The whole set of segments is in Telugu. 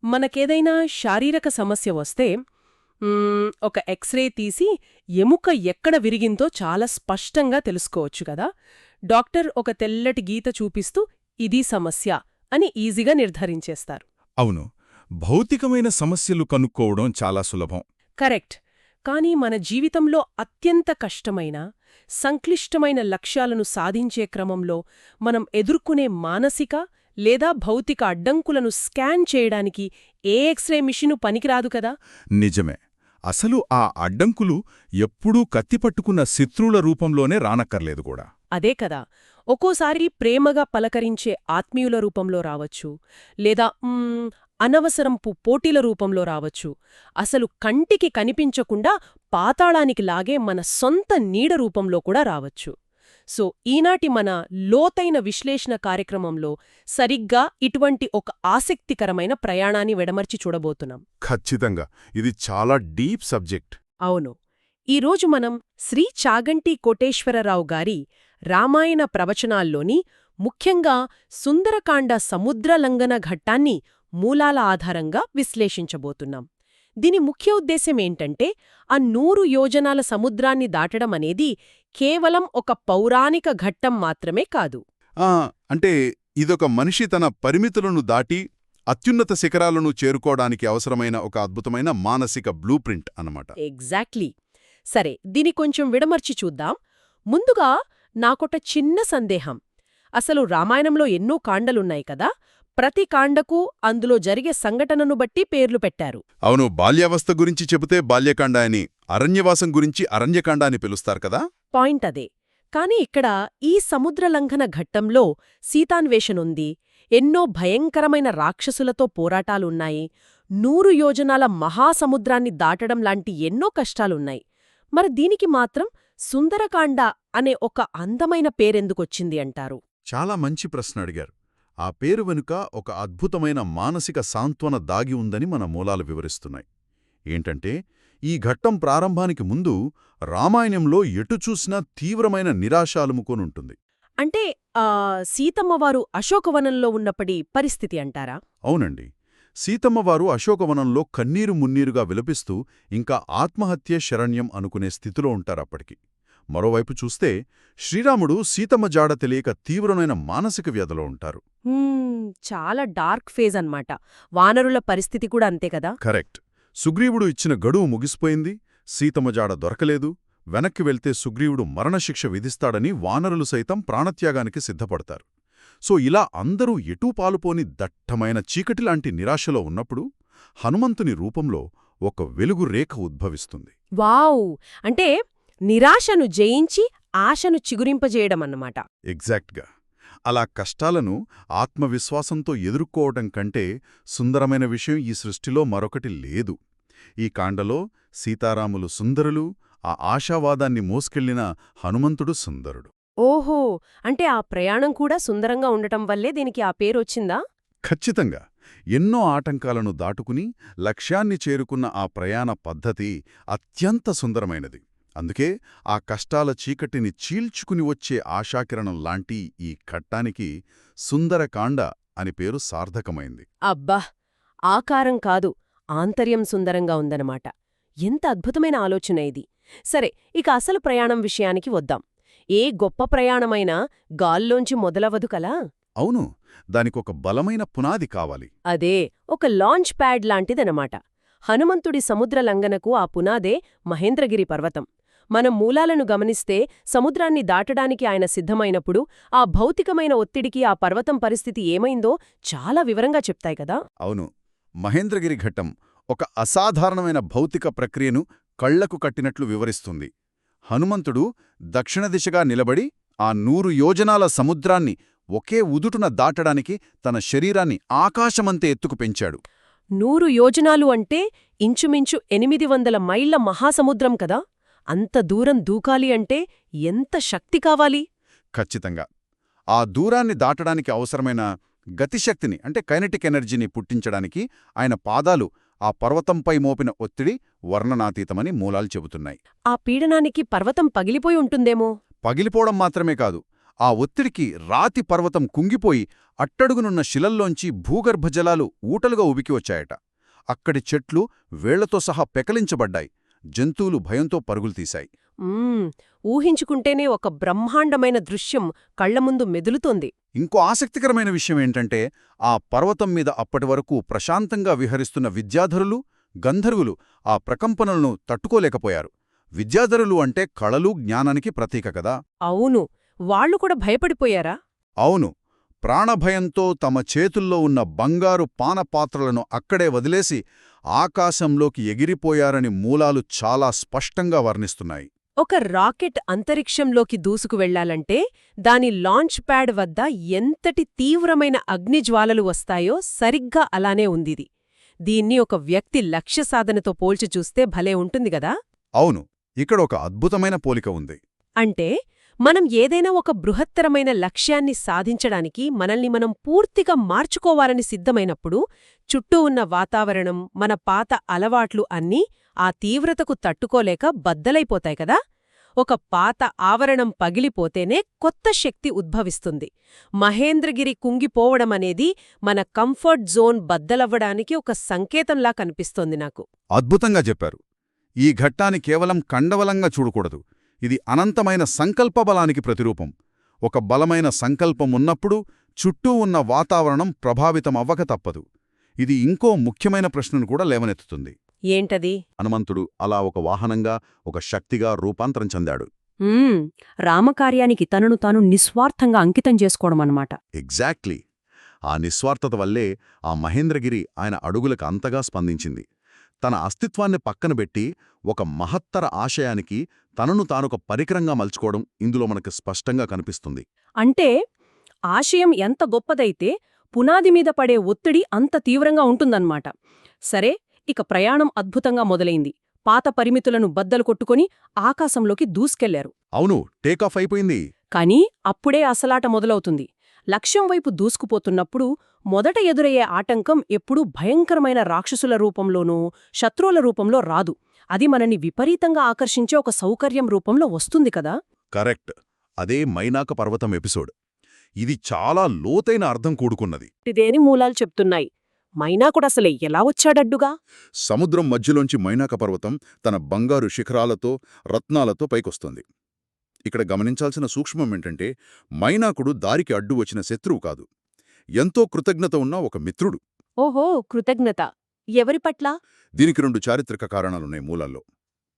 మనకేదైనా శారీరక సమస్య వస్తే ఒక ఎక్స్రే తీసి ఎముక ఎక్కడ విరిగిందో చాలా స్పష్టంగా తెలుసుకోవచ్చు కదా. డాక్టర్ ఒక తెల్లటి గీత చూపిస్తూ ఇదీ సమస్య అని ఈజీగా నిర్ధారించేస్తారు. అవును, భౌతికమైన సమస్యలు కనుక్కోవడం చాలా సులభం. కరెక్ట్. కానీ మన జీవితంలో అత్యంత కష్టమైన, సంక్లిష్టమైన లక్ష్యాలను సాధించే క్రమంలో మనం ఎదుర్కొనే మానసిక లేదా భౌతిక అడ్డంకులను స్కాన్ చేయడానికి ఏ ఎక్స్రే మిషను పనికిరాదు కదా. నిజమే. అసలు ఆ అడ్డంకులు ఎప్పుడూ కత్తిపట్టుకున్న శత్రువుల రూపంలోనే రానక్కర్లేదు కూడా. అదే కదా. ఒక్కోసారి ప్రేమగా పలకరించే ఆత్మీయుల రూపంలో రావచ్చు, లేదా అనవసరంపు పోటీల రూపంలో రావచ్చు, అసలు కంటికి కనిపించకుండా పాతాళానికి లాగే మన సొంత నీడ రూపంలో కూడా రావచ్చు. సో ఈనాటి మన లోతైన విశ్లేషణ కార్యక్రమంలో సరిగ్గా ఇటువంటి ఒక ఆసక్తికరమైన ప్రయాణాన్ని వెడమర్చి చూడబోతున్నాం. ఖచ్చితంగా ఇది చాలా డీప్ సబ్జెక్ట్. అవును. ఈరోజు మనం శ్రీ చాగంటి కోటేశ్వరరావు గారి రామాయణ ప్రవచనాల్లోని ముఖ్యంగా సుందరకాండ సముద్రలంఘన ఘట్టాన్ని మూలాల ఆధారంగా విశ్లేషించబోతున్నాం. దీని ముఖ్య ఉద్దేశ్యమేంటంటే, ఆ 100 యోజనాల సముద్రాన్ని దాటడం అనేది కేవలం ఒక పౌరాణిక ఘట్టం మాత్రమే కాదు. అంటే ఇదొక మనిషి తన పరిమితులను దాటి అత్యున్నత శిఖరాలను చేరుకోవడానికి అవసరమైన ఒక అద్భుతమైన మానసిక బ్లూ ప్రింట్ అన్నమాట. ఎగ్జాక్ట్లీ. సరే, దీని కొంచెం విడమర్చి చూద్దాం. ముందుగా నాకొట చిన్న సందేహం. అసలు రామాయణంలో ఎన్నో కాండలున్నాయి కదా. ప్రతి కాండకు అందులో జరిగే సంఘటనను బట్టి పేర్లు పెట్టారు. అవును, బాల్యావస్థ గురించి చెబితే బాల్యకాండ అని, అరణ్యవాసం గురించి అరణ్యకాండ అని పిలుస్తారు కదా. పాయింట్ అదే. కాని ఇక్కడ ఈ సముద్రలంఘన ఘట్టంలో సీతాన్వేషణుంది, ఎన్నో భయంకరమైన రాక్షసులతో పోరాటాలున్నాయి, 100 యోజనాల మహాసముద్రాన్ని దాటడం లాంటి ఎన్నో కష్టాలున్నాయి. మరి దీనికి మాత్రం సుందరకాండ అనే ఒక అందమైన పేరెందుకొచ్చింది అంటారు? చాలా మంచి ప్రశ్న అడిగారు. ఆ పేరు వెనుక ఒక అద్భుతమైన మానసిక సాంత్వన దాగి ఉందని మన మూలాలు వివరిస్తున్నాయి. ఏంటంటే, ఈ ఘట్టం ప్రారంభానికి ముందు రామాయణంలో ఎటు చూసినా తీవ్రమైన నిరాశ అలుముకొనుంటుంది. అంటే సీతమ్మవారు అశోకవనంలో ఉన్నప్పటి పరిస్థితి అంటారా? అవునండి. సీతమ్మవారు అశోకవనంలో కన్నీరు మున్నీరుగా విలపిస్తూ ఇంకా ఆత్మహత్యే శరణ్యం అనుకునే స్థితిలో ఉంటారప్పటికి. మరోవైపు చూస్తే శ్రీరాముడు సీతమ్మ జాడ తెలియక తీవ్రమైన మానసిక వ్యధలో ఉంటారు. చాలా డార్క్ ఫేజ్ అన్నమాట. వానరుల పరిస్థితి కూడా అంతే కదా. కరెక్ట్. సుగ్రీవుడు ఇచ్చిన గడువు ముగిసిపోయింది, సీతమ్మ జాడ దొరకలేదు, వెనక్కి వెళ్తే సుగ్రీవుడు మరణశిక్ష విధిస్తాడని వానరులు సైతం ప్రాణత్యాగానికి సిద్ధపడతారు. సో ఇలా అందరూ ఎటూ పాలుపోని దట్టమైన చీకటిలాంటి నిరాశలో ఉన్నప్పుడు హనుమంతుని రూపంలో ఒక వెలుగు రేఖ ఉద్భవిస్తుంది. వావ్! అంటే నిరాశను జయించి ఆశను చిగురింపజేయడమన్నమాట. ఎగ్జాక్ట్గా. అలా కష్టాలను ఆత్మవిశ్వాసంతో ఎదుర్కోవటం కంటే సుందరమైన విషయం ఈ సృష్టిలో మరొకటి లేదు. ఈ కాండలో సీతారాములు సుందరులు, ఆ ఆశావాదాన్ని మోసుకెళ్లిన హనుమంతుడు సుందరుడు. ఓహో! అంటే ఆ ప్రయాణం కూడా సుందరంగా ఉండటం వల్లే దీనికి ఆ పేరొచ్చిందా? ఖచ్చితంగా. ఎన్నో ఆటంకాలను దాటుకుని లక్ష్యాన్ని చేరుకున్న ఆ ప్రయాణ పద్ధతి అత్యంత సుందరమైనది. అందుకే ఆ కష్టాల చీకటిని చీల్చుకుని వచ్చే ఆశాకిరణం లాంటి ఈ ఘట్టానికి సుందరకాండ అని పేరు సార్థకమైంది. అబ్బా! ఆకారం కాదు, ఆంతర్యం సుందరంగా ఉందన్నమాట. ఎంత అద్భుతమైన ఆలోచన ఇది. సరే, ఇక అసలు ప్రయాణం విషయానికి వద్దాం. ఏ గొప్ప ప్రయాణమైనా గాల్లోంచి మొదలవదు కలా. అవును, దానికొక బలమైన పునాది కావాలి. అదే ఒక లాంచ్ ప్యాడ్ లాంటిదనమాట. హనుమంతుడి సముద్రలంఘనకు ఆ పునాదే మహేంద్రగిరి పర్వతం. మనం మూలాలను గమనిస్తే సముద్రాన్ని దాటడానికి ఆయన సిద్ధమైనప్పుడు ఆ భౌతికమైన ఒత్తిడికి ఆ పర్వతం పరిస్థితి ఏమైందో చాలా వివరంగా చెప్తాయి కదా. అవును, మహేంద్రగిరి ఘట్టం ఒక అసాధారణమైన భౌతిక ప్రక్రియను కళ్లకు కట్టినట్లు వివరిస్తుంది. హనుమంతుడు దక్షిణ దిశగా నిలబడి ఆ 100 యోజనాల సముద్రాన్ని ఒకే ఉదుటున దాటడానికి తన శరీరాన్ని ఆకాశమంతే ఎత్తుకు పెంచాడు. 100 యోజనాలు అంటే ఇంచుమించు 800 మైళ్ల మహాసముద్రం కదా. అంత దూరం దూకాలి అంటే ఎంత శక్తి కావాలి? ఖచ్చితంగా. ఆ దూరాన్ని దాటడానికి అవసరమైన గతిశక్తిని అంటే కైనెటిక్ ఎనర్జీని పుట్టించడానికి ఆయన పాదాలు ఆ పర్వతంపై మోపిన ఒత్తిడి వర్ణనాతీతమని మూలాలు చెబుతున్నాయి. ఆ పీడనానికి పర్వతం పగిలిపోయి ఉంటుందేమో. పగిలిపోవడం మాత్రమే కాదు, ఆ ఒత్తిడికి రాతి పర్వతం కుంగిపోయి అట్టడుగునున్న శిలల్లోంచి భూగర్భ జలాలు ఊటలుగా ఉబికి వచ్చాయట. అక్కడి చెట్లు వేళ్లతో సహా పెకలించబడ్డాయి. జంతువులు భయంతో పరుగులు తీశాయి. ఊహించుకుంటేనే ఒక బ్రహ్మాండమైన దృశ్యం కళ్లముందు మెదులుతోంది. ఇంకో ఆసక్తికరమైన విషయమేంటంటే ఆ పర్వతం మీద అప్పటివరకు ప్రశాంతంగా విహరిస్తున్న విద్యాధరులు, గంధర్వులు ఆ ప్రకంపనలను తట్టుకోలేకపోయారు. విద్యాధరులు అంటే కళలు, జ్ఞానానికి ప్రతీక కదా. అవును, వాళ్ళు కూడా భయపడిపోయారా? అవును, ప్రాణభయంతో తమ చేతుల్లో ఉన్న బంగారు పానపాత్రలను అక్కడే వదిలేసి ఆకాశంలోకి ఎగిరిపోయారని మూలాలు చాలా స్పష్టంగా వర్ణిస్తున్నాయి. ఒక రాకెట్ అంతరిక్షంలోకి దూసుకు వెళ్లాలంటే దాని లాంచ్ ప్యాడ్ వద్ద ఎంతటి తీవ్రమైన అగ్నిజ్వాలలు వస్తాయో సరిగ్గా అలానే ఉందిది. దీన్ని ఒక వ్యక్తి లక్ష్య సాధనతో పోల్చి చూస్తే భలే ఉంటుంది గదా. అవును, ఇక్కడ ఒక అద్భుతమైన పోలిక ఉంది. అంటే మనం ఏదైనా ఒక బృహత్తరమైన లక్ష్యాన్ని సాధించడానికి మనల్ని మనం పూర్తిగా మార్చుకోవాలని సిద్ధమైనప్పుడు చుట్టూ ఉన్న వాతావరణం, మన పాత అలవాట్లు అన్నీ ఆ తీవ్రతకు తట్టుకోలేక బద్దలైపోతాయి కదా. ఒక పాత ఆవరణం పగిలిపోతేనే కొత్త శక్తి ఉద్భవిస్తుంది. మహేంద్రగిరి కుంగిపోవడమనేది మన కంఫర్ట్ జోన్ బద్దలవ్వడానికి ఒక సంకేతంలా కనిపిస్తోంది నాకు. అద్భుతంగా చెప్పారు. ఈ ఘట్టాన్ని కేవలం కండవలంగా చూడకూడదు. ఇది అనంతమైన సంకల్పబలానికి ప్రతిరూపం. ఒక బలమైన సంకల్పం ఉన్నప్పుడు చుట్టూ ఉన్న వాతావరణం ప్రభావితమవ్వక తప్పదు. ఇది ఇంకో ముఖ్యమైన ప్రశ్నను కూడా లేవనెత్తుతుంది. ఏంటది? హనుమంతుడు అలా ఒక వాహనంగా, ఒక శక్తిగా రూపాంతరం చెందాడు. రామకార్యానికి తనను తాను నిస్వార్థంగా అంకితం చేసుకోవడమన్నమాట. ఎగ్జాక్ట్లీ. ఆ నిస్వార్థత వల్లే ఆ మహేంద్రగిరి ఆయన అడుగులకు అంతగా స్పందించింది. తన అస్తిత్వాన్ని పక్కనబెట్టి ఒక మహత్తర ఆశయానికి తనను తానొక పరికరంగా మలుచుకోవడం ఇందులో మనకు స్పష్టంగా కనిపిస్తుంది. అంటే ఆశయం ఎంత గొప్పదైతే పునాది మీద పడే ఒత్తిడి అంత తీవ్రంగా ఉంటుందన్నమాట. సరే, ఇక ప్రయాణం అద్భుతంగా మొదలైంది. పాత పరిమితులను బద్దలు కొట్టుకొని ఆకాశంలోకి దూసుకెళ్లారు. అవును, టేకాఫ్ అయిపోయింది. కానీ అప్పుడే అసలాట మొదలవుతుంది. లక్ష్యం వైపు దూసుకుపోతున్నప్పుడు మొదట ఎదురయ్యే ఆటంకం ఎప్పుడూ భయంకరమైన రాక్షసుల రూపంలోనూ, శత్రువుల రూపంలో రాదు. అది మనని విపరీతంగా ఆకర్షించే ఒక సౌకర్యం రూపంలో వస్తుంది కదా. కరెక్ట్. అదే మైనాక పర్వతం ఎపిసోడ్. ఇది చాలా లోతైన అర్థం కూడుకున్నది. ఇదేని మూలాలు చెప్తున్నాయి. మైనాకుడసలే ఎలా వచ్చాడడ్డుగా? సముద్రం మధ్యలోంచి మైనాక పర్వతం తన బంగారు శిఖరాలతో, రత్నాలతో పైకొస్తుంది. ఇక్కడ గమనించాల్సిన సూక్ష్మమేంటంటే మైనాకుడు దారికి అడ్డు వచ్చిన శత్రువు కాదు. ఎంతో కృతజ్ఞత ఉన్న ఒక మిత్రుడు. ఓహో, కృతజ్ఞత ఎవరి పట్ల? దీనికి 2 చారిత్రక కారణాలున్నాయి మూలాల్లో.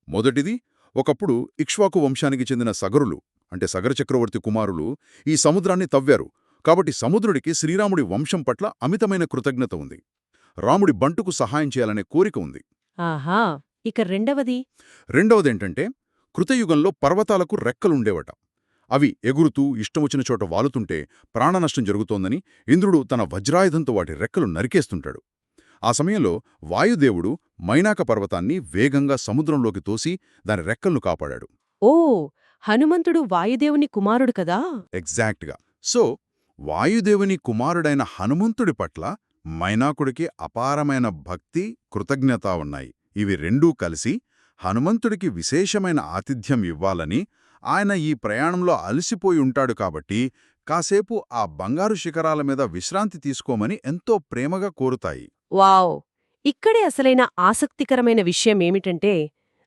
మొదటిది, ఒకప్పుడు ఇక్ష్వాకు వంశానికి చెందిన సగరులు, అంటే సగర చక్రవర్తి కుమారులు ఈ సముద్రాన్ని తవ్వారు. కాబట్టి సముద్రుడికి శ్రీరాముడి వంశం పట్ల అమితమైన కృతజ్ఞత ఉంది. రాముడి బంటుకు సహాయం చేయాలనే కోరిక ఉంది. ఆహా, ఇక రెండవదేంటంటే కృతయుగంలో పర్వతాలకు రెక్కలుండేవట. అవి ఎగురుతూ ఇష్టమొచ్చిన చోట వాలుతుంటే ప్రాణనష్టం జరుగుతోందని ఇంద్రుడు తన వజ్రాయుధంతో వాటి రెక్కలు నరికేస్తుంటాడు. ఆ సమయంలో వాయుదేవుడు మైనాక పర్వతాన్ని వేగంగా సముద్రంలోకి తోసి దాని రెక్కలను కాపాడాడు. ఓ, హనుమంతుడు వాయుదేవుని కుమారుడు కదా. ఎగ్జాక్ట్గా. సో వాయుదేవుని కుమారుడైన హనుమంతుడి పట్ల మైనాకుడికి అపారమైన భక్తి, కృతజ్ఞత ఉన్నాయి. ఇవి రెండూ కలిసి హనుమంతుడికి విశేషమైన ఆతిథ్యం ఇవ్వాలని, ఆయన ఈ ప్రయాణంలో అలసిపోయి ఉంటాడు కాబట్టి కాసేపు ఆ బంగారు శిఖరాల మీద విశ్రాంతి తీసుకోమని ఎంతో ప్రేమగా కోరుతాయి. వావ్! ఇక్కడే అసలైన ఆసక్తికరమైన విషయమేమిటంటే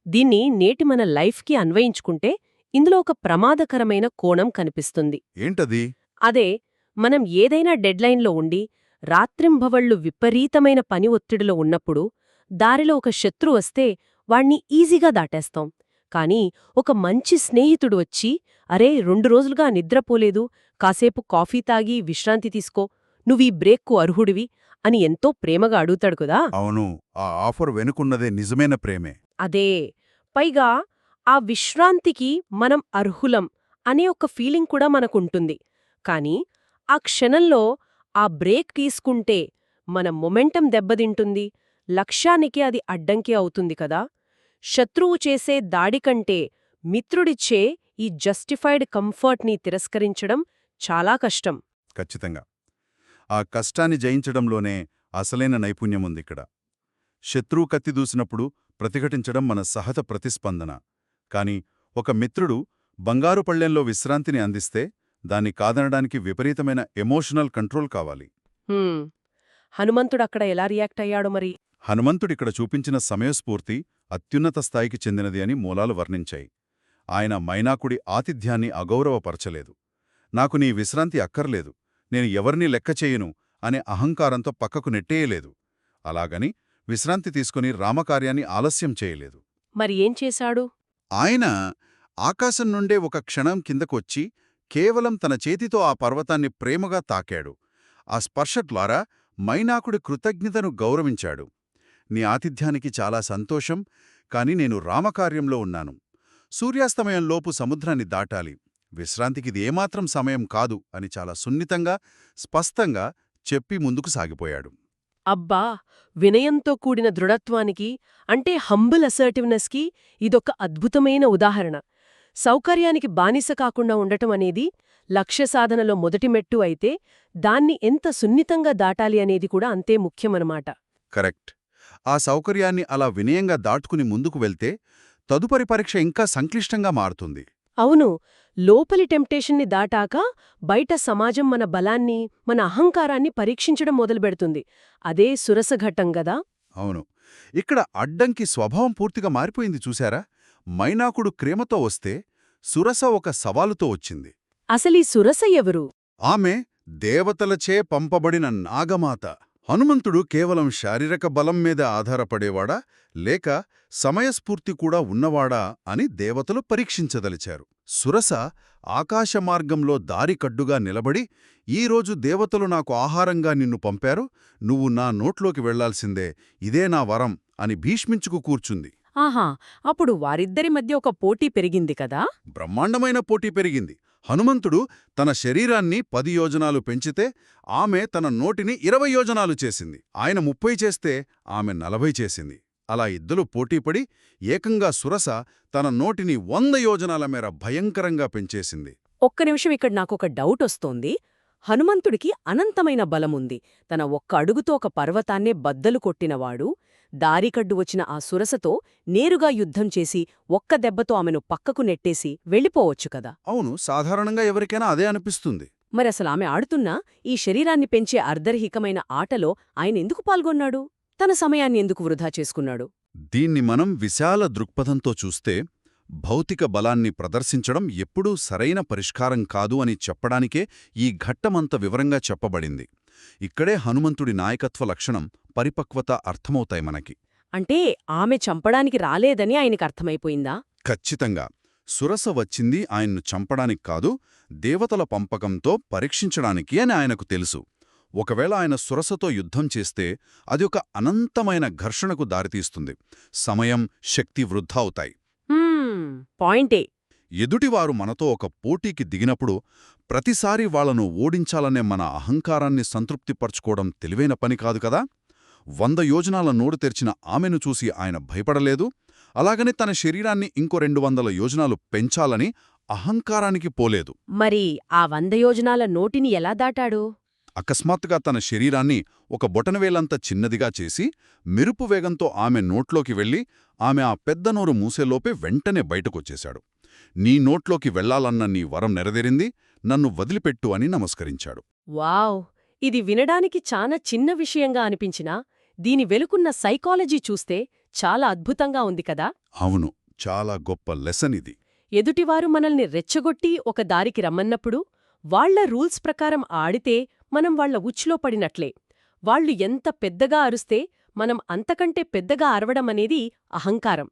దీన్ని నేటి మన లైఫ్కి అన్వయించుకుంటే ఇందులో ఒక ప్రమాదకరమైన కోణం కనిపిస్తుంది. ఏంటది? అదే, మనం ఏదైనా డెడ్లైన్లో ఉండి రాత్రింభవళ్లు విపరీతమైన పని ఒత్తిడిలో ఉన్నప్పుడు దారిలో ఒక శత్రు వస్తే వాణ్ణి ఈజీగా దాటేస్తాం. కానీ ఒక మంచి స్నేహితుడు వచ్చి, అరే 2 రోజులుగా నిద్రపోలేదు, కాసేపు కాఫీ తాగి విశ్రాంతి తీసుకో, నువ్వీ బ్రేక్కు అర్హుడివి అని ఎంతో ప్రేమగా అడుగుతాడు కదా. అవును, ఆ ఆఫర్ వెనుకున్నదే నిజమైన ప్రేమే. అదే, పైగా ఆ విశ్రాంతికి మనం అర్హులం అనే ఒక ఫీలింగ్ కూడా మనకుంటుంది. కానీ ఆ క్షణంలో ఆ బ్రేక్ తీసుకుంటే మన మొమెంటం దెబ్బతింటుంది, లక్ష్యానికి అది అడ్డంకి అవుతుంది కదా. శత్రువు చేసే దాడికంటే మిత్రుడిచ్చే ఈ జస్టిఫైడ్ కంఫర్ట్ని తిరస్కరించడం చాలా కష్టం. ఖచ్చితంగా. ఆ కష్టాన్ని జయించడంలోనే అసలైన నైపుణ్యముందిక్కడ. శత్రువు కత్తి దూసినప్పుడు ప్రతిఘటించడం మన సహజ ప్రతిస్పందన. కాని ఒక మిత్రుడు బంగారు పళ్ళెంలో విశ్రాంతిని అందిస్తే దాన్ని కాదనడానికి విపరీతమైన ఎమోషనల్ కంట్రోల్ కావాలి. హ్మ్. హనుమంతుడక్కడ ఎలా రియాక్ట్ అయ్యాడో మరి? హనుమంతుడిక్కడ చూపించిన సమయస్ఫూర్తి అత్యున్నత స్థాయికి చెందినది అని మూలాలు వర్ణించాయి. ఆయన మైనాకుడి ఆతిథ్యాన్ని అగౌరవపరచలేదు. నాకు నీ విశ్రాంతి అక్కర్లేదు, నేను ఎవరినీ లెక్క చేయను అనే అహంకారంతో పక్కకు నెట్టేయలేదు. అలాగని విశ్రాంతి తీసుకుని రామకార్యాన్ని ఆలస్యం చేయలేదు. మరి ఏం చేశాడు? ఆయన ఆకాశం నుండే ఒక క్షణం కిందకొచ్చి కేవలం తన చేతితో ఆ పర్వతాన్ని ప్రేమగా తాకాడు. ఆ స్పర్శ ద్వారా మైనాకుడి కృతజ్ఞతను గౌరవించాడు. నీ ఆతిథ్యానికి చాలా సంతోషం, కాని నేను రామకార్యంలో ఉన్నాను. సూర్యాస్తమయంలోపు సముద్రాన్ని దాటాలి. విశ్రాంతికిది ఏమాత్రం సమయం కాదు అని చాలా సున్నితంగా, స్పష్టంగా చెప్పి ముందుకు సాగిపోయాడు. అబ్బా! వినయంతో కూడిన దృఢత్వానికి, అంటే హంబుల్ అసర్టివ్నెస్కి ఇదొక అద్భుతమైన ఉదాహరణ. సౌకర్యానికి బానిస కాకుండా ఉండటం అనేది లక్ష్య సాధనలో మొదటి మెట్టు అయితే, దాన్ని ఎంత సున్నితంగా దాటాలి అనేది కూడా అంతే ముఖ్యమనమాట. కరెక్ట్. ఆ సౌకర్యాన్ని అలా వినయంగా దాటుకుని ముందుకు వెళ్తే తదుపరి పరీక్ష ఇంకా సంక్లిష్టంగా మారుతుంది. అవును, లోపలి టెంప్టేషన్ని దాటాక బయట సమాజం మన బలాన్ని, మన అహంకారాన్ని పరీక్షించడం మొదలుపెడుతుంది. అదే సురసఘట్టం గదా. అవును. ఇక్కడ అడ్డంకి స్వభావం పూర్తిగా మారిపోయింది చూశారా? మైనాకుడు క్రేమతో వస్తే సురస ఒక సవాలుతో వచ్చింది. అసలీ సురస ఎవరు? ఆమె దేవతలచే పంపబడిన నాగమాత. హనుమంతుడు కేవలం శారీరక బలం మీద ఆధారపడేవాడా లేక సమయస్ఫూర్తి కూడా ఉన్నవాడా అని దేవతలు పరీక్షించదలిచారు. సురస ఆకాశమార్గంలో దారికడ్డుగా నిలబడి, ఈరోజు దేవతలు నాకు ఆహారంగా నిన్ను పంపారు, నువ్వు నా నోట్లోకి వెళ్లాల్సిందే, ఇదే నా వరం అని భీష్మించుకు కూర్చుంది. ఆహా, అప్పుడు వారిద్దరి మధ్య ఒక పోటీ పెరిగింది కదా. బ్రహ్మాండమైన పోటీ పెరిగింది. హనుమంతుడు తన శరీరాన్ని 10 యోజనాలు పెంచితే ఆమె తన నోటిని 20 యోజనాలు చేసింది. ఆయన 30 చేస్తే ఆమె 40 చేసింది. అలా ఇద్దరు పోటీపడి ఏకంగా సురస తన నోటిని 100 యోజనాల మేర భయంకరంగా పెంచేసింది. ఒక్క నిమిషం, ఇక్కడ నాకొక డౌట్ వస్తోంది. హనుమంతుడికి అనంతమైన బలముంది. తన ఒక్క అడుగుతో ఒక పర్వతాన్నే బద్దలు కొట్టినవాడు, దారికడ్డు వచ్చిన ఆ సురసతో నేరుగా యుద్ధం చేసి ఒక్క దెబ్బతో ఆమెను పక్కకు నెట్టేసి వెళ్ళిపోవచ్చు కదా. అవును, సాధారణంగా ఎవరికైనా అదే అనిపిస్తుంది. మరసలు ఆమె ఆడుతున్నా ఈ శరీరాన్ని పెంచే అర్ధరహికమైన ఆటలో ఆయన ఎందుకు పాల్గొన్నాడు? తన సమయాన్ని ఎందుకు వృధా చేసుకున్నాడు? దీన్ని మనం విశాల దృక్పథంతో చూస్తే భౌతిక బలాన్ని ప్రదర్శించడం ఎప్పుడూ సరైన పరిష్కారం కాదు అని చెప్పడానికే ఈ ఘట్టమంత వివరంగా చెప్పబడింది. ఇక్కడే హనుమంతుడి నాయకత్వ లక్షణం, పరిపక్వత అర్థమవుతాయి మనకి. అంటే ఆమె చంపడానికి రాలేదని ఆయనకి అర్థమైపోయిందా? ఖచ్చితంగా. సురస వచ్చింది ఆయన్ను చంపడానికి కాదు, దేవతల పంపకంతో పరీక్షించడానికి అని ఆయనకు తెలుసు. ఒకవేళ ఆయన సురసతో యుద్ధం చేస్తే అది ఒక అనంతమైన ఘర్షణకు దారితీస్తుంది. సమయం, శక్తి వృద్ధా అవుతాయి. పాయింటే. ఎదుటివారు మనతో ఒక పోటీకి దిగినప్పుడు ప్రతిసారి వాళ్లను ఓడించాలనే మన అహంకారాన్ని సంతృప్తిపరచుకోవడం తెలివైన పని కాదు కదా. 100 యోజనాల నోరు తెరిచిన ఆమెను చూసి ఆయన భయపడలేదు. అలాగని తన శరీరాన్ని ఇంకో 200 యోజనాలు పెంచాలని అహంకారానికి పోలేదు. మరి ఆ 100 యోజనాల నోటిని ఎలా దాటాడు? అకస్మాత్తుగా తన శరీరాన్ని ఒక బొటనవేలంత చిన్నదిగా చేసి మెరుపు వేగంతో ఆమె నోట్లోకి వెళ్ళి ఆమె ఆ పెద్ద నోరు మూసేలోపే వెంటనే బయటకొచ్చేశాడు. నీ నోట్లోకి వెళ్లాలన్న నీ వరం నెరవేరింది, నన్ను వదిలిపెట్టు అని నమస్కరించాడు. వావ్! ఇది వినడానికి చాలా చిన్న విషయంగా అనిపించినా దీని వెలుకున్న సైకాలజీ చూస్తే చాలా అద్భుతంగా ఉంది కదా. అవును, చాలా గొప్ప లెసన్ ఇది. ఎదుటివారు మనల్ని రెచ్చగొట్టి ఒక దారికి రమ్మన్నప్పుడు వాళ్ల రూల్స్ ప్రకారం ఆడితే మనం వాళ్ల ఉచ్చులో పడినట్లే. వాళ్లు ఎంత పెద్దగా అరుస్తే మనం అంతకంటే పెద్దగా అరవడమనేది అహంకారం.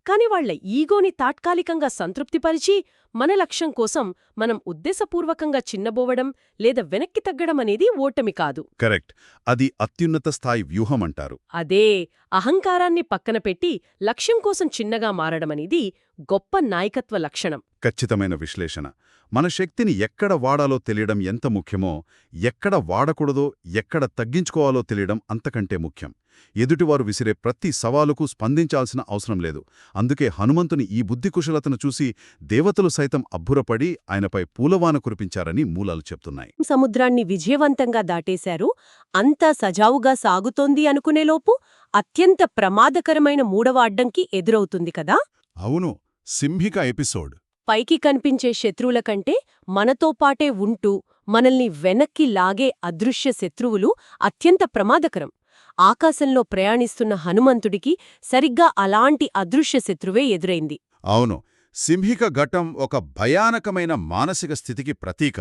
కాని వాళ్ల ఈగోని తాత్కాలికంగా సంతృప్తిపరిచి మన లక్ష్యం కోసం మనం ఉద్దేశపూర్వకంగా చిన్నబోవడం లేదా వెనక్కి తగ్గడమనేది ఓటమి కాదు. కరెక్ట్. అది అత్యున్నత స్థాయి వ్యూహమంటారు. అదే, అహంకారాన్ని పక్కన పెట్టి లక్ష్యం కోసం చిన్నగా మారడమనేది గొప్ప నాయకత్వ లక్షణం. ఖచ్చితమైన విశ్లేషణ. మన శక్తిని ఎక్కడ వాడాలో తెలియడం ఎంత ముఖ్యమో, ఎక్కడ వాడకూడదో, ఎక్కడ తగ్గించుకోవాలో తెలియడం అంతకంటే ముఖ్యం. ఎదుటివారు విసిరే ప్రతి సవాలుకు స్పందించాల్సిన అవసరం లేదు. అందుకే హనుమంతుని ఈ బుద్ధికుశలతను చూసి దేవతలు సైతం అబ్బురపడి ఆయనపై పూలవాన కురిపించారని మూలాలు చెప్తున్నాయి. సముద్రాన్ని విజయవంతంగా దాటేశారు. అంతా సజావుగా సాగుతోంది అనుకునేలోపు అత్యంత ప్రమాదకరమైన 3వ అడ్డంకి ఎదురవుతుంది కదా. అవును, సింహిక ఎపిసోడ్. పైకి కనిపించే శత్రువుల కంటే మనతో పాటే ఉంటూ మనల్ని వెనక్కి లాగే అదృశ్య శత్రువులు అత్యంత ప్రమాదకరం. ఆకాశంలో ప్రయాణిస్తున్న హనుమంతుడికి సరిగ్గా అలాంటి అదృశ్య శత్రువే ఎదురైంది. అవును, సింహిక ఘటం ఒక భయానకమైన మానసిక స్థితికి ప్రతీక.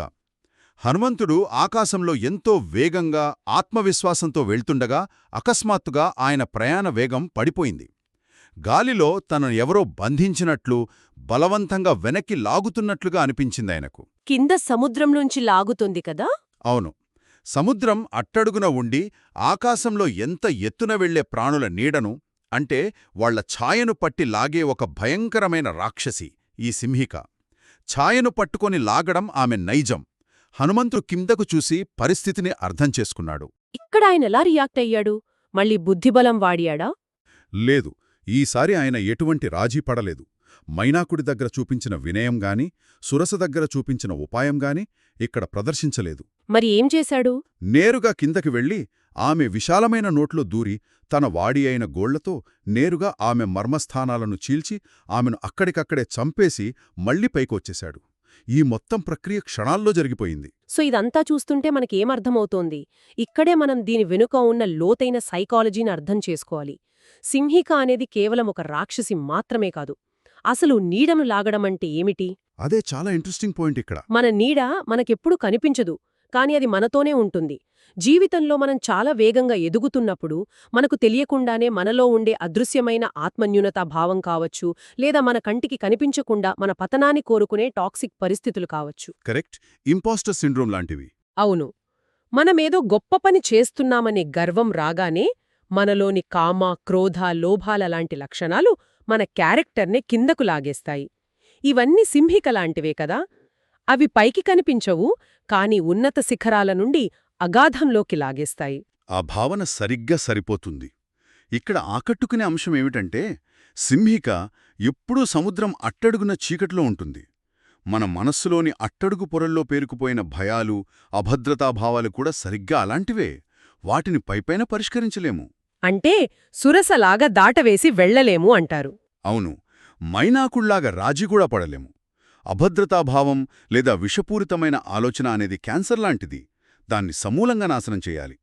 హనుమంతుడు ఆకాశంలో ఎంతో వేగంగా ఆత్మవిశ్వాసంతో వెళ్తుండగా అకస్మాత్తుగా ఆయన ప్రయాణ వేగం పడిపోయింది. గాలిలో తనను ఎవరో బంధించినట్లు, బలవంతంగా వెనక్కి లాగుతున్నట్లుగా అనిపించిందాయనకు. కింద సముద్రంలోంచి లాగుతోంది కదా. అవును, సముద్రం అట్టడుగున ఉండి ఆకాశంలో ఎంత ఎత్తున వెళ్లే ప్రాణుల నీడను, అంటే వాళ్ల ఛాయను పట్టి లాగే ఒక భయంకరమైన రాక్షసి ఈ సింహిక. ఛాయను పట్టుకొని లాగడం ఆమె నైజం. హనుమంతుడు కిందకు చూసి పరిస్థితిని అర్థం చేసుకున్నాడు. ఇక్కడ ఆయనెలా రియాక్ట్ అయ్యాడు? మళ్ళీ బుద్ధిబలం వాడియాడా? లేదు, ఈసారి ఆయన ఎటువంటి రాజీ పడలేదు. మైనాకుడి దగ్గర చూపించిన వినయంగాని, సురస దగ్గర చూపించిన ఉపాయంగాని ఇక్కడ ప్రదర్శించలేదు. మరి ఏం చేశాడు? నేరుగా కిందకి వెళ్ళి ఆమె విశాలమైన నోట్లో దూరి తన వాడి అయిన గోళ్లతో నేరుగా ఆమె మర్మస్థానాలను చీల్చి ఆమెను అక్కడికక్కడే చంపేసి మళ్లీ పైకొచ్చేశాడు. ఈ మొత్తం ప్రక్రియ క్షణాల్లో జరిగిపోయింది. సో ఇదంతా చూస్తుంటే మనకేమర్థమవుతోంది? ఇక్కడే మనం దీని వెనుక ఉన్న లోతైన సైకాలజీని అర్థం చేసుకోవాలి. సింహిక అనేది కేవలం ఒక రాక్షసి మాత్రమే కాదు. అసలు నీడను లాగడమంటే ఏమిటి? అదే చాలా ఇంట్రెస్టింగ్ పాయింట్ ఇక్కడ. మన నీడ మనకెప్పుడు కనిపించదు, కాని అది మనతోనే ఉంటుంది. జీవితంలో మనం చాలా వేగంగా ఎదుగుతున్నప్పుడు మనకు తెలియకుండానే మనలో ఉండే అదృశ్యమైన ఆత్మన్యూనతా భావం కావచ్చు, లేదా మన కంటికి కనిపించకుండా మన పతనాన్ని కోరుకునే టాక్సిక్ పరిస్థితులు కావచ్చు. కరెక్ట్, ఇంపాస్టర్ సిండ్రోమ్ లాంటివి. అవును, మనమేదో గొప్ప పని చేస్తున్నామనే గర్వం రాగానే మనలోని కామ, క్రోధ, లోభాల లాంటి లక్షణాలు మన క్యారెక్టర్నే కిందకు లాగేస్తాయి. ఇవన్నీ సింహిక లాంటివే కదా. అవి పైకి కనిపించవు, కాని ఉన్నత శిఖరాల నుండి అగాధంలోకి లాగేస్తాయి. ఆ భావన సరిగ్గా సరిపోతుంది. ఇక్కడ ఆకట్టుకునే అంశమేమిటంటే, సింహిక ఎప్పుడూ సముద్రం అట్టడుగున చీకట్లో ఉంటుంది. మన మనస్సులోని అట్టడుగు పొరల్లో పేరుకుపోయిన భయాలు, అభద్రతాభావాలు కూడా సరిగ్గా అలాంటివే. వాటిని పైపైన పరిష్కరించలేము. అంటే సురసలాగా దాటవేసి వెళ్లలేము అంటారు. అవును, మైనాకుళ్లాగా రాజీకూడా పడలేము. అభద్రతాభావం లేదా విషపూరితమైన ఆలోచన అనేది క్యాన్సర్ లాంటిది. దాన్ని సమూలంగా నాశనం చేయాలి.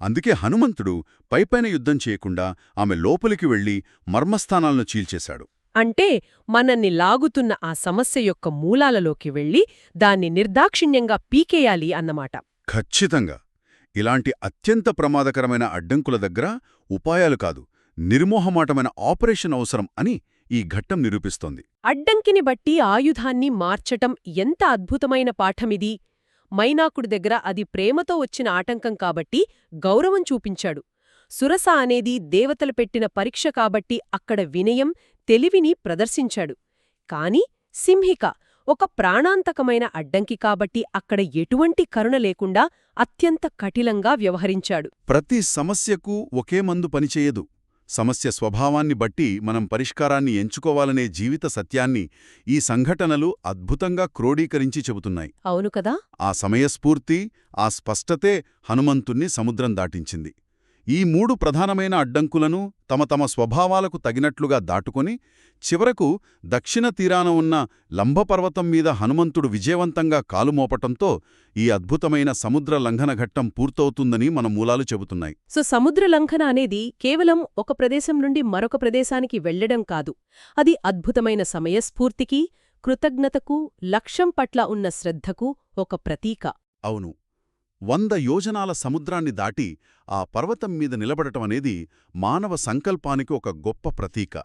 అందుకే హనుమంతుడు పైపైన యుద్ధం చేయకుండా ఆమె లోపలికి వెళ్లి మర్మస్థానాలను చీల్చేశాడు. అంటే మనల్ని లాగుతున్న ఆ సమస్య యొక్క మూలాలలోకి వెళ్లి దాన్ని నిర్దాక్షిణ్యంగా పీకేయాలి అన్నమాట. ఖచ్చితంగా. ఇలాంటి అత్యంత ప్రమాదకరమైన అడ్డంకుల దగ్గర ఉపాయాలు కాదు, నిర్మోహమాటమైన ఆపరేషన్ అవసరం అని ఈ ఘట్టం నిరూపిస్తోంది. అడ్డంకిని బట్టి ఆయుధాన్ని మార్చటం ఎంత అద్భుతమైన పాఠమిది. మైనాకుడి దగ్గర అది ప్రేమతో వచ్చిన ఆటంకం కాబట్టి గౌరవం చూపించాడు. సురస అనేది దేవతలు పెట్టిన పరీక్ష కాబట్టి అక్కడ వినయం, తెలివిని ప్రదర్శించాడు. కాని సింహిక ఒక ప్రాణాంతకమైన అడ్డంకి కాబట్టి అక్కడ ఎటువంటి కరుణ లేకుండా అత్యంత కఠినంగా వ్యవహరించాడు. ప్రతి సమస్యకు ఒకే మందు పనిచేయదు. సమస్య స్వభావాన్ని బట్టి మనం పరిష్కారాన్ని ఎంచుకోవాలనే జీవిత సత్యాన్ని ఈ సంఘటనలు అద్భుతంగా క్రోడీకరించి చెబుతున్నాయి. అవును కదా. ఆ సమయస్ఫూర్తి, ఆ స్పష్టతే హనుమంతుణ్ణి సముద్రం దాటించింది. ఈ మూడు ప్రధానమైన అడ్డంకులను తమ తమ స్వభావాలకు తగినట్లుగా దాటుకొని చివరకు దక్షిణ తీరాన ఉన్న లంబపర్వతం మీద హనుమంతుడు విజయవంతంగా కాలుమోపటంతో ఈ అద్భుతమైన సముద్ర లంఘన ఘట్టం పూర్తవుతుందని మన మూలాలు చెబుతున్నాయి. సో సముద్ర లంఘన అనేది కేవలం ఒక ప్రదేశం నుండి మరొక ప్రదేశానికి వెళ్లడం కాదు. అది అద్భుతమైన సమయస్ఫూర్తికి, కృతజ్ఞతకు, లక్ష్యం పట్ల ఉన్న శ్రద్ధకు ఒక ప్రతీక. అవును, 100 యోజనాల సముద్రాన్ని దాటి ఆ పర్వతం మీద నిలబడటమనేది మానవ సంకల్పానికి ఒక గొప్ప ప్రతీక.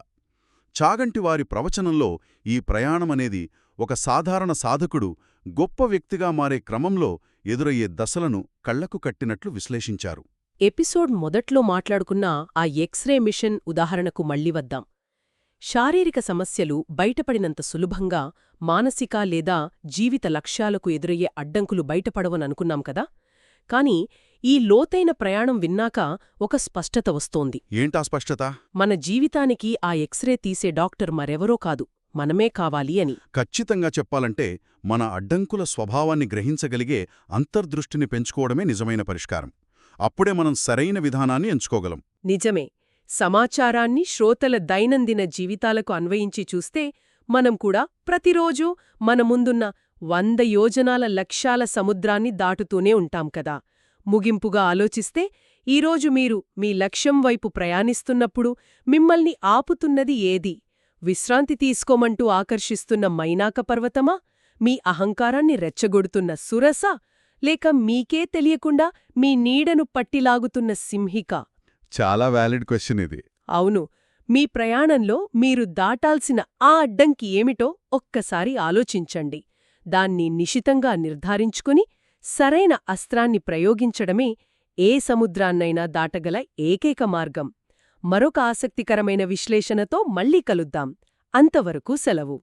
చాగంటివారి ప్రవచనంలో ఈ ప్రయాణమనేది ఒక సాధారణ సాధకుడు గొప్ప వ్యక్తిగా మారే క్రమంలో ఎదురయ్యే దశలను కళ్లకు కట్టినట్లు విశ్లేషించారు. ఎపిసోడ్ మొదట్లో మాట్లాడుకున్న ఆ ఎక్స్రే మిషన్ ఉదాహరణకు మళ్లీ వద్దాం. శారీరక సమస్యలు బయటపడినంత సులభంగా మానసిక లేదా జీవిత లక్ష్యాలకు ఎదురయ్యే అడ్డంకులు బయటపడవననుకున్నాం కదా. కాని ఈ లోతైన ప్రయాణం విన్నాక ఒక స్పష్టత వస్తోంది. ఏంటా స్పష్టత? మన జీవితానికి ఆ ఎక్స్రే తీసే డాక్టర్ మరెవరో కాదు, మనమే కావాలి అని. ఖచ్చితంగా చెప్పాలంటే మన అడ్డంకుల స్వభావాన్ని గ్రహించగలిగే అంతర్దృష్టిని పెంచుకోవడమే నిజమైన పరిష్కారం. అప్పుడే మనం సరైన విధానాన్ని ఎంచుకోగలం. నిజమే. సమాచారాన్ని శ్రోతల దైనందిన జీవితాలకు అన్వయించి చూస్తే మనం కూడా ప్రతిరోజూ మన ముందున్న 100 యోజనాల లక్ష్యాల సముద్రాన్ని దాటుతూనే ఉంటాం కదా. ముగింపుగా ఆలోచిస్తే ఈరోజు మీరు మీ లక్ష్యం వైపు ప్రయాణిస్తున్నప్పుడు మిమ్మల్ని ఆపుతున్నది ఏది? విశ్రాంతి తీసుకోమంటూ ఆకర్షిస్తున్న మైనాక పర్వతమా? మీ అహంకారాన్ని రెచ్చగొడుతున్న సురసా? లేక మీకే తెలియకుండా మీ నీడను పట్టిలాగుతున్న సింహిక? చాలా వ్యాలిడ్ క్వెశ్చన్ ఇది. అవును. మీ ప్రయాణంలో మీరు దాటాల్సిన ఆ అడ్డంకి ఏమిటో ఒక్కసారి ఆలోచించండి. దాన్ని నిశితంగా నిర్ధారించుకుని సరైన అస్త్రాన్ని ప్రయోగించడమే ఏ సముద్రాన్నైనా దాటగల ఏకైక మార్గం. మరొక ఆసక్తికరమైన విశ్లేషణతో మళ్ళీ కలుద్దాం. అంతవరకు సెలవు.